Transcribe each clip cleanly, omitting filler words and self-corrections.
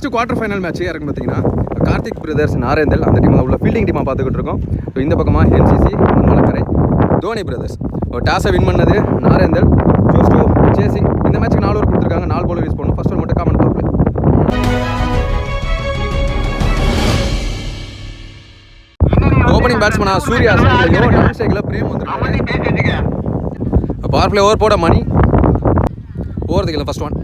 First quarter final match யாருக்குன்னு பார்த்தீங்கன்னா Karthik brothers நாரேந்தல் அந்த டீமில் உள்ள ஃபீல்டிங் டீமாக பார்த்துக்கிட்டு இருக்கோம். ஸோ இந்த பக்கமாக NCC மலக்கரை தோனி பிரதர்ஸ் டாஸை வின் பண்ணது நாரேந்தல். Choose two chasing. இந்த மேட்ச்சுக்கு 4 ஓவர் கொடுத்துருக்காங்க. 4 bowler யூஸ் பண்ணணும். ஃபர்ஸ்ட் ஓவர் மட்டும் காமன் பவர் பிளே. ஓப்பனிங் பேட்ஸ்மேனா சூர்யா ஸ்ட்ரைக்லையோ நான் ஸ்ட்ரைக்கில் பிரேம் வந்துருக்காங்க. பவர் பிளே ஓவர் போட மணி ஓவர்துக்கு ஃபர்ஸ்ட் ஒன்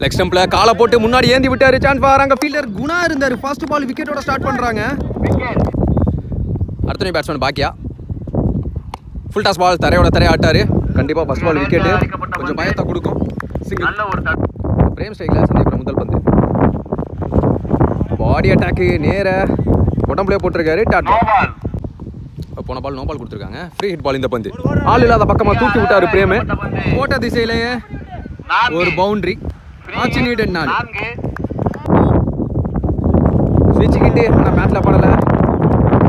லெக் ஸ்டம்பில் காலை போட்டு முன்னாடி ஏந்தி விட்டாரு. சான்ஸ் வராங்க. ஃபீல்டர் குணா இருந்தார். ஃபர்ஸ்ட் பால் விக்கெட்டோட ஸ்டார்ட் பண்ணுறாங்க. அடுத்த பேட்ஸ்மேன் பாக்கியா ஃபுல் டாஸ் பால் தரையோட ஆட்டாரு. கண்டிப்பாக ஃபர்ஸ்ட் பால் விக்கெட்டு கொஞ்சம் பயத்தை கொடுக்கும். சிங்கிள். பிரேம் ஸ்ட்ரைக்கில் சந்தேகம் முதல் பந்து பாடி அட்டாக்கு நேர உடம்புலே போட்டிருக்காரு. போன பால் நோ பால் கொடுத்துருக்காங்க. Free hit ball. இந்த பந்து ஆள் இல்லாத பக்கமாக தூக்கி விட்டாரு பிரேமு. போட்ட திசையிலேயே ஒரு பவுண்டரி. ஆச்சு நீடட் 4. ஸ்விட்சுக்கிட்டு ஆனால் பேட்டில் படலை.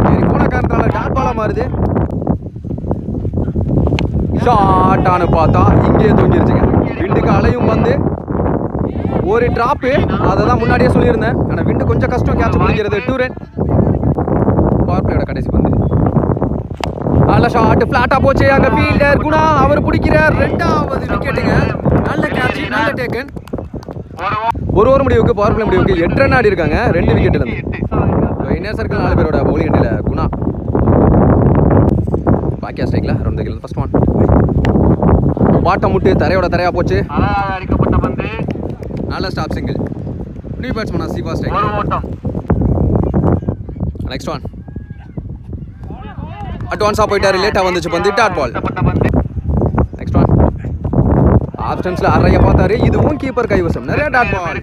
சரி போன காரணத்தால டாட் பாலாக மாறுது. ஷார்ட்டானு பார்த்தா இங்கேயே தூங்கிருச்சுங்க. விண்டுக்கு அலையும் வந்து ஒரு ட்ராப்பு. அதை தான் முன்னாடியே சொல்லியிருந்தேன். ஆனால் விண்டு கொஞ்சம் கஷ்டம் கேட்ச் பிடிக்கிறது. 2 ரன். பவர் பிளேயோட கடைசி பந்து நல்ல ஷாட் ஃப்ளாட்டாக போச்சு. அங்கே ஃபீல்டர் குணா அவர் பிடிக்கிறார். 2வது விக்கெட்டுங்க. நல்ல கேட்ச், நல்ல டேக்கன். ஒரு ஓவர் முடிவுக்கு பவர் பிளே முடிவுக்கு 8 ரன் ஆடி இருக்காங்க. 2 விக்கெட்லேருந்து. இன்னர் சர்க்கிள் 4 பேரோட பவுலிங் அண்டியில் குணா பாக்கியா ஸ்ட்ரைக்கில் around the kill. First one bottom முட்டு தரையாக போச்சு. நல்ல ஸ்டாப் சிங்கிள். நியூ பேட்ஸ்மேனா சிவா ஸ்ட்ரைக். நெக்ஸ்ட் ஒன் அட்வான்ஸாக போயிட்டாரு. லேட்டாக வந்துச்சு பந்து. Dot ball. நெக்ஸ்ட் ஒன் ஆப்ஷன்ஸில் அறைய பார்த்தாரு. இதுவும் கீப்பர் கைவசம். நிறைய டாட் பால்.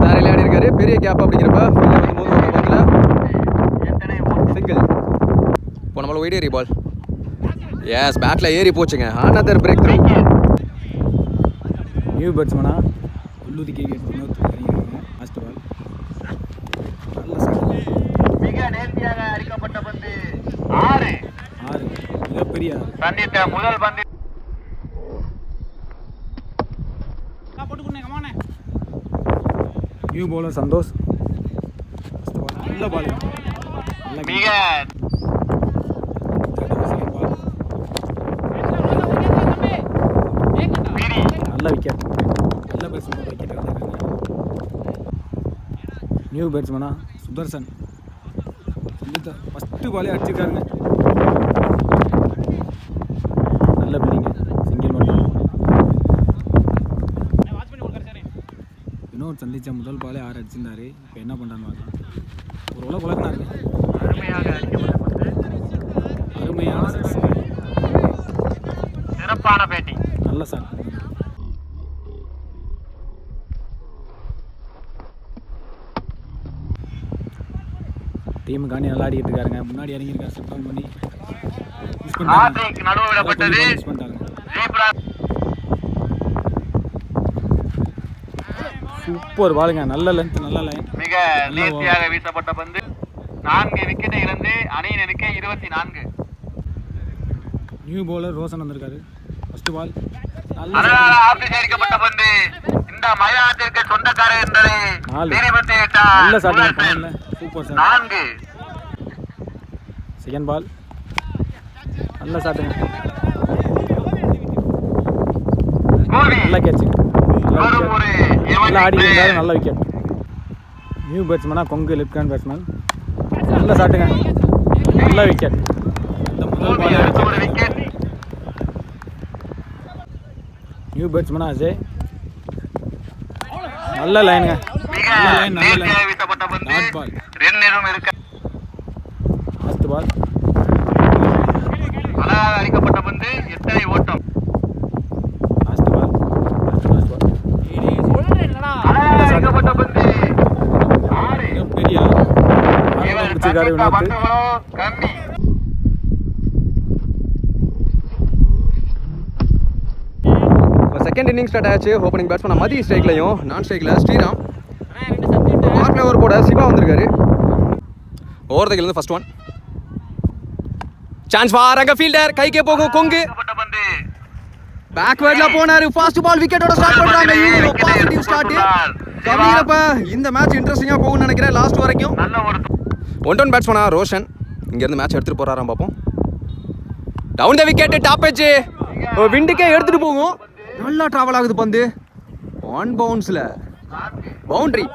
தரையில் ஆடி இருக்காரு. பெரிய கேப் அப்படிங்கிறப்ப சிங்கிள். இப்போ நம்மள ஒயிட் ஏரி பால். எஸ் பேட்டில் ஏறி போச்சுங்க. Another breakthrough. நியூ பேட்ஸ்மேனா உள்ளூதி கேவி லாஸ்ட் பால். மிக நேர்த்தியாக அடிக்கப்பட்ட பந்து 6 மிகப்பெரிய சந்தித்த முதல் பந்து. New bowler Santhosh. நல்ல பால். மிக நல்ல விக்கெட். நல்ல பேட்ஸ்மேன் விக்கெட் எடுத்திருக்காங்க. நியூ பேட்ஸ்மேனா சுதர்சன். ஃபஸ்ட்டு பாலே அடிச்சிருக்காருங்க. நல்ல பில்லிங்க. சிங்கிள் மட்டும். இன்னொரு சந்திச்ச முதல் பாலே 6 அடிச்சிருந்தாரு. இப்போ என்ன பண்ணுறான்னு பார்க்கலாம். ஒரு உலக உலகனா இருக்கு. அருமையான சிறப்பான பேட்டிங். நல்ல சார். டீமுக்காண்டி நல்லா ஆடிக்கிட்டு இருக்காருங்க. முன்னாடி இறங்கியிருக்காரு. செட் டவுன் பண்ணி சூப்பர் பாலுங்க. நல்ல லென்த், நல்ல லைன். மிக நேர்த்தியாக வீசப்பட்ட பந்து 4 விக்கெட்டை இழந்து அணியின் எண்ணிக்கை 24. நியூ பவுலர் ரோசன் வந்திருக்காரு. ஃபர்ஸ்ட் பால் அடிக்கப்பட்ட பந்து இந்த மைதானத்திற்கு சொந்தக்காரர் என்பதை நல்ல shot. Super sir. 4. Second ball நல்ல சாட்டுங்க. நல்ல கேட்ச். நல்லா ஆடி இருந்தாரு. நல்ல விக்கெட். நியூ பேட்ஸ்மேனா கொங்கு லெஃப்ட் ஹேண்ட் பேட்ஸ்மேன். நல்ல சாட்டுங்க. நல்ல விக்கெட். இந்த முதல் பால் விக்கெட். நியூ பேட்ஸ்மேனா அஜய். நல்ல லைனுங்க. நல்ல line. Dot ball. Last ball அடிக்கப்பட்ட பந்து எத்தனை ஓட்டம். Last ball. அடிக்கப்பட்ட பந்து 6. பெரிய பிடிச்சிருக்காரு வினோத். கம்மி. செகண்ட் இன்னிங் ஸ்டார்ட் ஆச்சு. ஓப்பனிங் பேட்ஸ்மேன் மதி ஸ்ட்ரைக்லையும் நான் ஸ்ட்ரைக்கில் ஸ்ரீராம். பவர் ஓவர் போட சிவா வந்திருக்காரு. Over the kill first one. Chance வாராங்க. ஃபீல்டர் கைக்கே போகும். கொங்கு பேக்வர்ட்ல போனாரு. ஃபாஸ்ட் பால் விக்கெட்டோட ஸ்டார்ட் பண்றாங்க. இவங்க பாசிட்டிவ் ஸ்டார்ட். அப்படிங்கிறப்ப இந்த மேட்ச் இன்ட்ரெஸ்டிங்கா போகும்னு நினைக்கிறேன் லாஸ்ட் வரைக்கும். ஒன் டவுன் பேட்ஸ்மேனா ரோஷன் இங்க இருந்து மேட்ச் எடுத்துட்டு போறாராம் பாப்போம். Down the wicket top edge விண்டுக்கே எடுத்துட்டு போகும். நல்லா டிராவல் ஆகுது பந்து. ஆன் பவுன்ஸ்ல பவுண்டரி.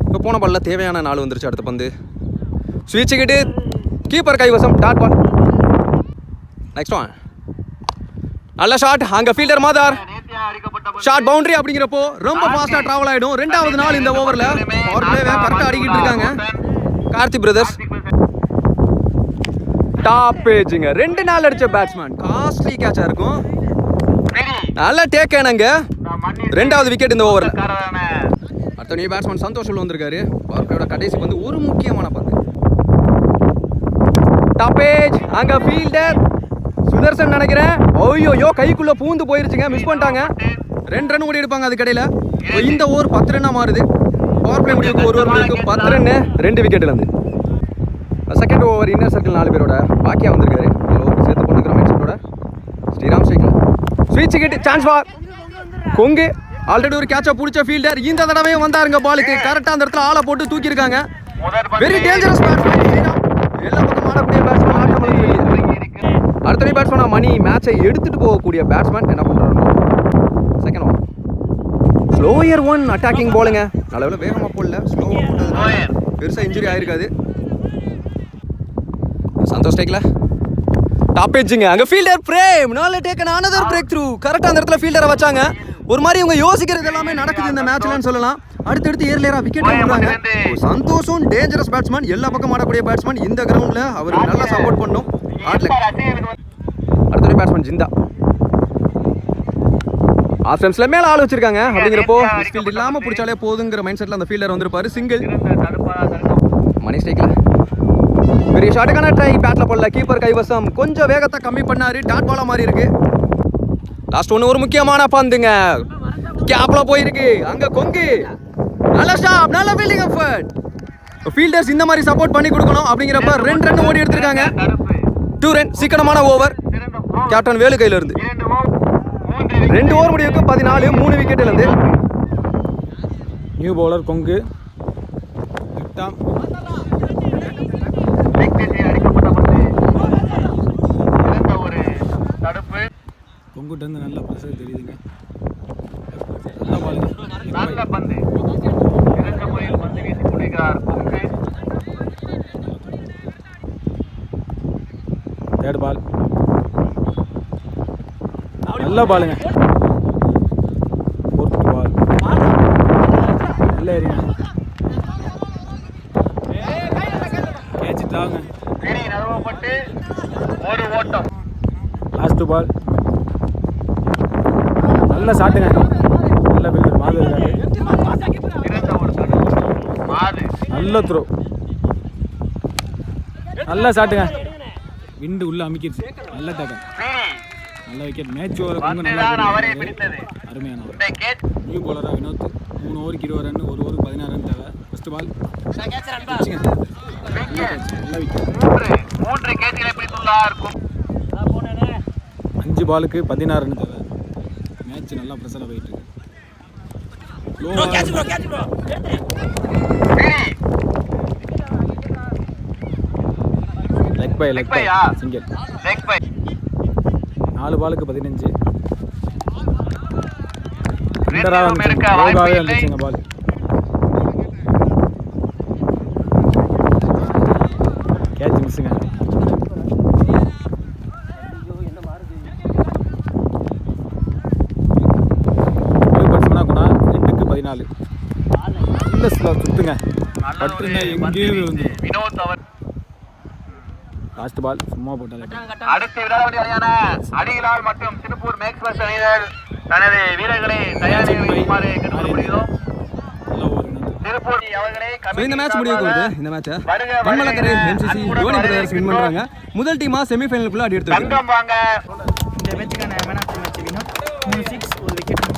இப்போ போன பால்ல தேவையான நாள் வந்துருச்சு. அடுத்த பந்து ஸ்விட்ச் கிட்டு கீப்பர் கைவசம் டாட் பால். நெக்ஸ்ட் ஒன் நல்ல ஷாட். அங்க ஃபீல்டர் மாதார் ஷாட் பவுண்டரி. அப்படிங்கிறப்போ ரொம்ப ஃபாஸ்டா டிராவல் ஆயிடும். ரெண்டாவது நாள் இந்த ஓவர்ல பவர் பிளேவை கரெக்டா அடிக்கிட்டு இருக்காங்க கார்த்தி பிரதர்ஸ். டாப் பேஜுங்க 2 நாள் அடிச்ச பேட்ஸ்மேன். காஸ்ட்லி கேட்சா இருக்கும். நல்ல டேக் ஆனங்க. ரெண்டாவது விக்கெட் இந்த ஓவர்ல. அடுத்த நியூ பேட்ஸ்மேன் சந்தோஷ் உள்ள வந்திருக்காரு. பவர் பிளேயோட கடைசி பந்து ஒரு முக்கியமான பந்து. டாப் பேஜ் அங்க ஃபீல்டர் சுதர்சன் நினைக்கிறேன். ஐயோ கைக்குள்ள பூந்து போயிருச்சுங்க. மிஸ் பண்ணிட்டாங்க. 2 ரன் ஓடி எடுப்பாங்க அது கடையில. இந்த ஓவர் 10 ரன்னா மாறுது. பவர் பிளே முடிவுக்கு ஒரு ஓவர் முடிவுக்கு 10 ரன் 2 விக்கெட்ல இருந்து. செகண்ட் ஓவர் இன்னர் சர்க்கிள் 4 பேரோட பாக்கியா வந்திருக்காரு. சேர்த்து பண்ணுற மைண்ட் ஸ்ரீராம் சைக்கிள் switch hit chance for Kongu. Already ஒரு கேட்சை பிடிச்ச ஃபீல்டர் இந்த தடவையும் வந்தாருங்க. பாலுக்கு கரெக்டாக அந்த இடத்துல ஆளை போட்டு தூக்கியிருக்காங்க. Very dangerous batsman Sriram. எல்லா பக்கம் ஆடக்கூடிய பேட்ஸ்மேன். ஆட்டம் அடுத்த பேட்ஸ்மேனா மணி மேட்சை எடுத்துட்டு போகக்கூடிய பேட்ஸ்மேன் என்ன பண்றாங்க. Second one slower one attacking பாலுங்க. நல்ல வேகமாக போடல. ஸ்லோவாக போட்டதுனால பெருசாக இன்ஜுரி ஆயிருக்காது. சந்தோஷ் டேக்ல டாப் எட்ஜுங்க. அங்க ஃபீல்டர் பிரேம் நால டேக்கன் another பிரேக் த்ரூ. கரெக்டா அந்த இடத்துல ஃபீல்டரை வச்சாங்க. ஒரு மாதிரி இவங்க யோசிக்கிறது எல்லாமே நடக்குது இந்த மேட்ச்லன்னு சொல்லலாம். அடுத்தடுத்து ஏர்லேரா விக்கெட் எடுக்கிறாங்க. சந்தோஷம் டேஞ்சரஸ் பேட்ஸ்மேன். எல்லா பக்கம் ஆடக்கூடிய பேட்ஸ்மேன். இந்த கிரவுண்ட்ல அவருக்கு நல்லா சப்போர்ட் பண்ணும். ஆட்ல அடுத்த பேட்ஸ்மேன் ஜிந்தா ஆஸ்டம்ஸ்ல மேல ஆள் வச்சிருக்காங்க. அப்படிங்கிறப்போ ஃபீல்ட் இல்லாம பிடிச்சாலே போதுங்கிற மைண்ட் செட்ல அந்த ஃபீல்டர் வந்திருப்பாரு. சிங்கிள் மணி ஸ்ட்ரைக்ல பெரிய ஷாட்டுக்கான ட்ரை. பேட்ல போடல. கீப்பர் கைவசம் கொஞ்சம் வேகத்தை கம்மி பண்ணாரு. டாட் பாலா மாதிரி இருக்கு. லாஸ்ட் ஒன்று ஒரு முக்கியமான பந்துங்க. கேப்ல போயிருக்கு. அங்க கொங்கு நல்ல ஸ்டாப். நல்ல ஃபீல்டிங் எஃபர்ட். ஃபீல்டர்ஸ் இந்த மாதிரி சப்போர்ட் பண்ணி கொடுக்கணும். அப்படிங்கிறப்ப 2 ரன் ஓடி எடுத்திருக்காங்க. 2 ரன் சீக்கிரமான ஓவர். கேப்டன் வேலு கையில இருந்து 2 ஓவர் முடிவுக்கு 14 3 விக்கெட்ல இருந்து. New bowler Kongu. கொங்குட்டு வந்து நல்ல ப்ரெஷர் தெரியுதுங்க. நல்ல பந்து. இரண்டு முறையில் பந்து வீசி கொடுக்கிறார் கொங்கு. தேர்ட் பால் நல்ல பாலுங்க. ஃபோர்த் பால் நல்ல ஏரியா. கேட்சிட்டாங்க. பிடி நழுவப்பட்டு ஒரு ஓட்டம். லாஸ்ட் பால் நல்ல ஷாட்டுங்க. நல்ல ஃபீல்டர் மாது இருக்காரு. நல்ல த்ரோ. நல்ல ஷாட்டுங்க. விண்டு உள்ள அமுக்கிடுச்சு. நல்ல டேக்கன். நல்ல விக்கெட். மேட்ச் ஓவர் அருமையான ஓவர். நியூ பவுலராக வினோத். 3 ஓவருக்கு 20 ரன். 1 ஓவருக்கு 16 ரன் தேவை. ஃபர்ஸ்ட் பால் நல்ல விக்கெட். 3 கேட்களை பிடித்துள்ளார். 5 பாலுக்கு 16 ரன் தேவை. மேட்ச் நல்லா ப்ரெஷராக போயிட்டு இருக்கு. Leg by single. 4 பாலுக்கு 15. அண்டராக வந்துச்சுங்க பால். கேட்ச் மிஸ்ஸுங்க. நல்ல சுத்துங்க. பட்டுங்க எங்கேயும் வந்து வினோத் அவர் லாஸ்ட் பால் சும்மா போட்டாங்க. அடுத்து விளையாட அணியான அடிகளால் மற்றும் திருப்பூர் மேக்ஸ்வெல் அணியினர் தனது வீரர்களை தயார் செய்யுமாறு கேட்டுக்கொள்கிறோம். திருப்பூர் அவர்களை இந்த மேட்ச் முடிவுக்கு வருது. இந்த மேட்சை Panmalakkarai MCC Dhoni brothers win பண்றாங்க. முதல் டீமா செமிஃபைனலுக்குள்ள அடி எடுத்துருக்காங்க. வாங்க இந்த மேட்சுக்கான man of the match Vinoth. 3 6 ஒரு விக்கெட்.